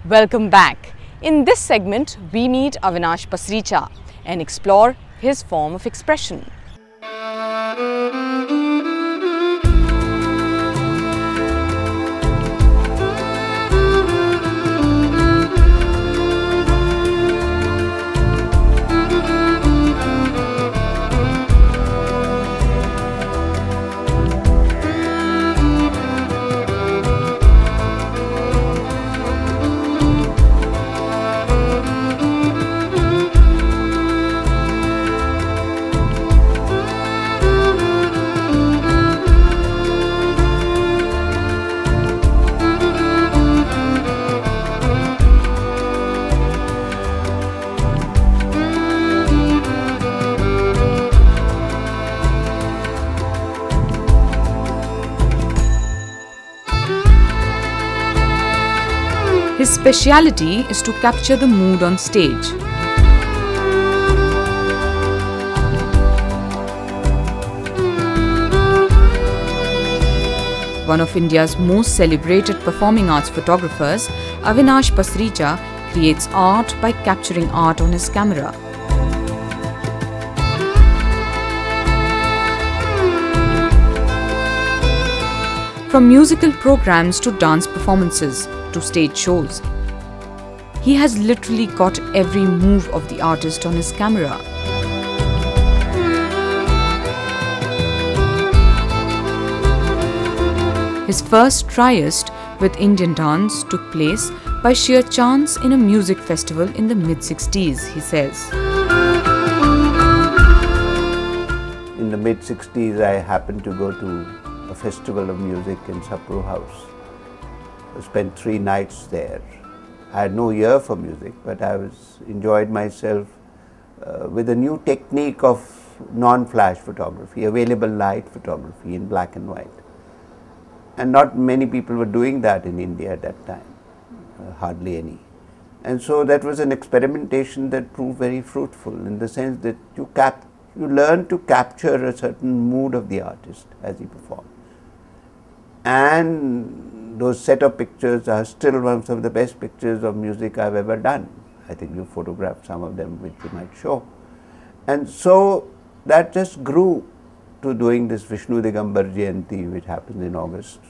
Welcome back. In this segment, we meet Avinash Pasricha and explore his form of expression. His speciality is to capture the mood on stage. One of India's most celebrated performing arts photographers, Avinash Pasricha creates art by capturing art on his camera. From musical programs to dance performances to stage shows, he has literally got every move of the artist on his camera. His first tryst with Indian dance took place by sheer chance in a music festival in the mid-60s, he says. In the mid-60s, I happened to go to a festival of music in Sapro House. I spent 3 nights there. I had no ear for music, but I enjoyed myself with a new technique of non-flash photography, available light photography in black and white. And not many people were doing that in India at that time, hardly any. And so that was an experimentation that proved very fruitful in the sense that you learn to capture a certain mood of the artist as he performs. And those set of pictures are still one of the best pictures of music I've ever done. I think you photographed some of them which you might show. And so that just grew to doing this Vishnu Digambar Jayanti, which happens in August.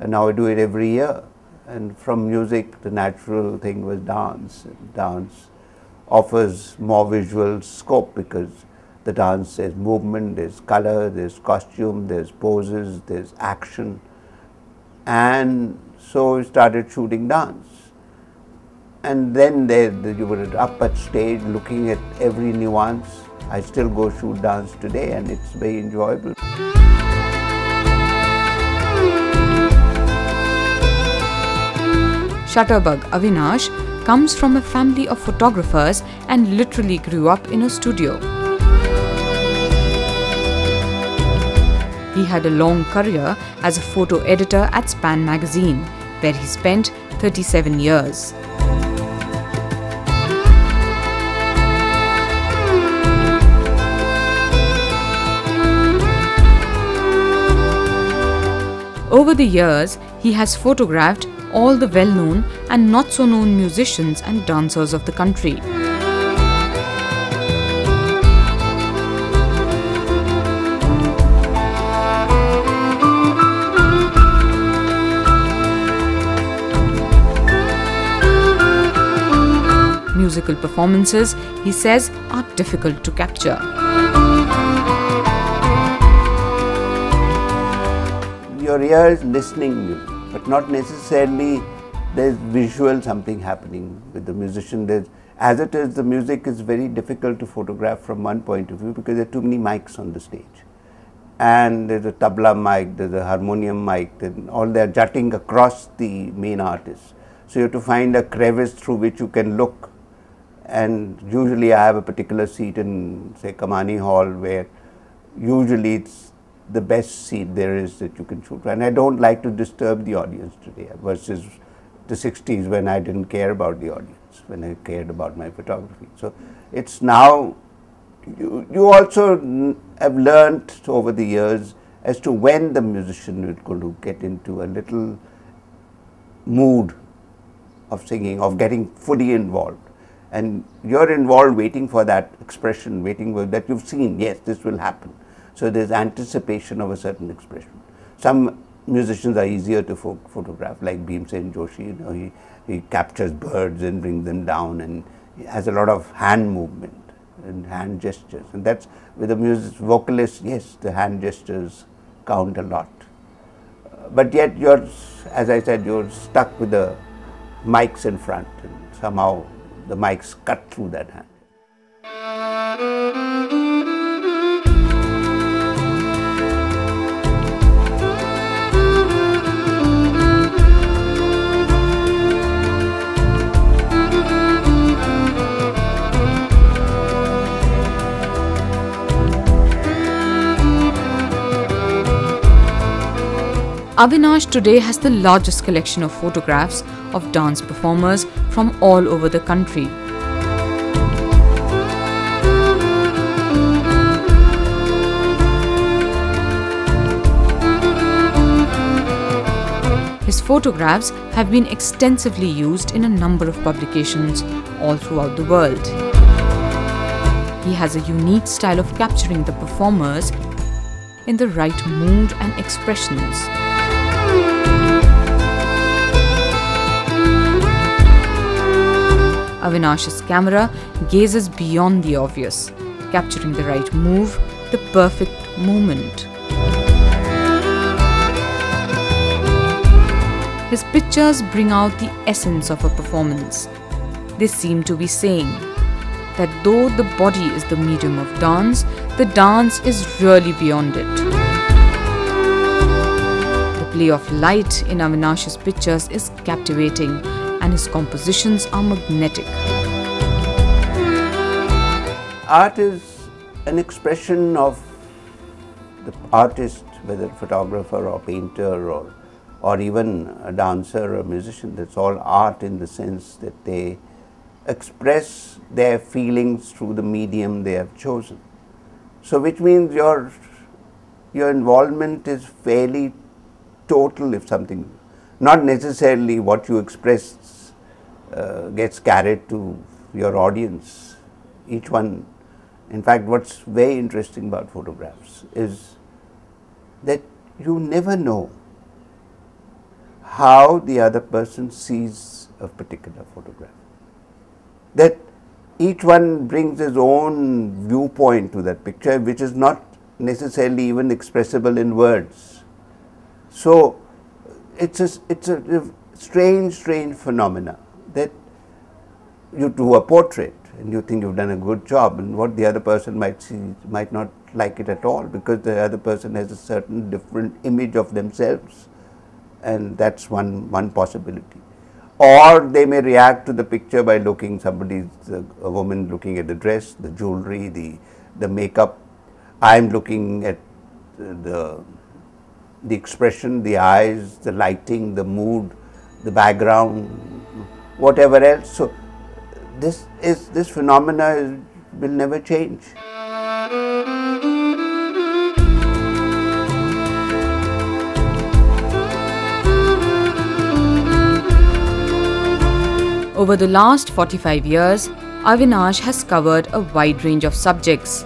And now I do it every year. And from music, the natural thing was dance. And dance offers more visual scope because the dance, there's movement, there's color, there's costume, there's poses, there's action. And so we started shooting dance. And then you were up at stage looking at every nuance. I still go shoot dance today and it's very enjoyable. Shutterbug Avinash comes from a family of photographers and literally grew up in a studio. He had a long career as a photo editor at Span magazine, where he spent 37 years. Over the years, he has photographed all the well-known and not-so-known musicians and dancers of the country. Musical performances, he says, are difficult to capture. Your ear is listening music, but not necessarily there's visual something happening with the musician. As it is, the music is very difficult to photograph from one point of view because there are too many mics on the stage. And there's a tabla mic, there's a harmonium mic, all they are jutting across the main artist. So you have to find a crevice through which you can look. And usually I have a particular seat in, say, Kamani Hall, where usually it's the best seat there is that you can shoot. And I don't like to disturb the audience today versus the 60s when I didn't care about the audience, when I cared about my photography. So it's now, you also have learnt over the years as to when the musician is going to get into a little mood of singing, of getting fully involved. And you're involved waiting for that expression, waiting for that you've seen, yes, this will happen. So there's anticipation of a certain expression. Some musicians are easier to photograph, like Bhimsen Joshi, he captures birds and brings them down, and he has a lot of hand movement and hand gestures. And that's with a vocalist, yes, the hand gestures count a lot. But yet you're, as I said, you're stuck with the mics in front, and somehow the mics cut through that hand. Avinash today has the largest collection of photographs of dance performers from all over the country. His photographs have been extensively used in a number of publications all throughout the world. He has a unique style of capturing the performers in the right mood and expressions. Avinash's camera gazes beyond the obvious, capturing the right move, the perfect moment. His pictures bring out the essence of a performance. They seem to be saying that though the body is the medium of dance, the dance is really beyond it. The play of light in Avinash's pictures is captivating, and his compositions are magnetic. Art is an expression of the artist, whether photographer or painter or even a dancer or a musician. That's all art in the sense that they express their feelings through the medium they have chosen. So which means your involvement is fairly total if something, not necessarily what you express gets carried to your audience. Each one, in fact, what's very interesting about photographs is that you never know how the other person sees a particular photograph. That each one brings his own viewpoint to that picture, which is not necessarily even expressible in words. So it's a strange phenomena that you do a portrait and you think you've done a good job, and what the other person might see might not like it at all, because the other person has a certain different image of themselves, and that's one possibility. Or they may react to the picture by looking, a woman looking at the dress, the jewelry, the makeup. I'm looking at the expression, the eyes, the lighting, the mood, the background, whatever else. So this phenomena will never change. Over the last 45 years, Avinash has covered a wide range of subjects.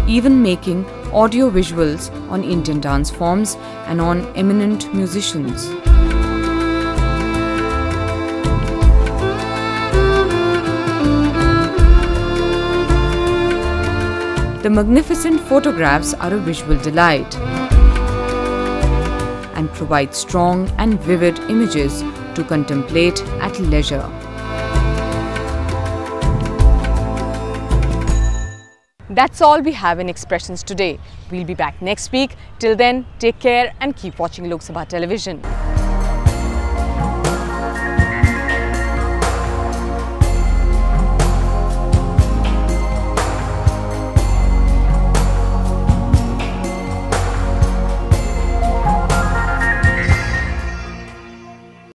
Even making audio visuals on Indian dance forms and on eminent musicians. The magnificent photographs are a visual delight and provide strong and vivid images to contemplate at leisure. That's all we have in Expressions today. We'll be back next week. Till then, take care and keep watching Loksabha television.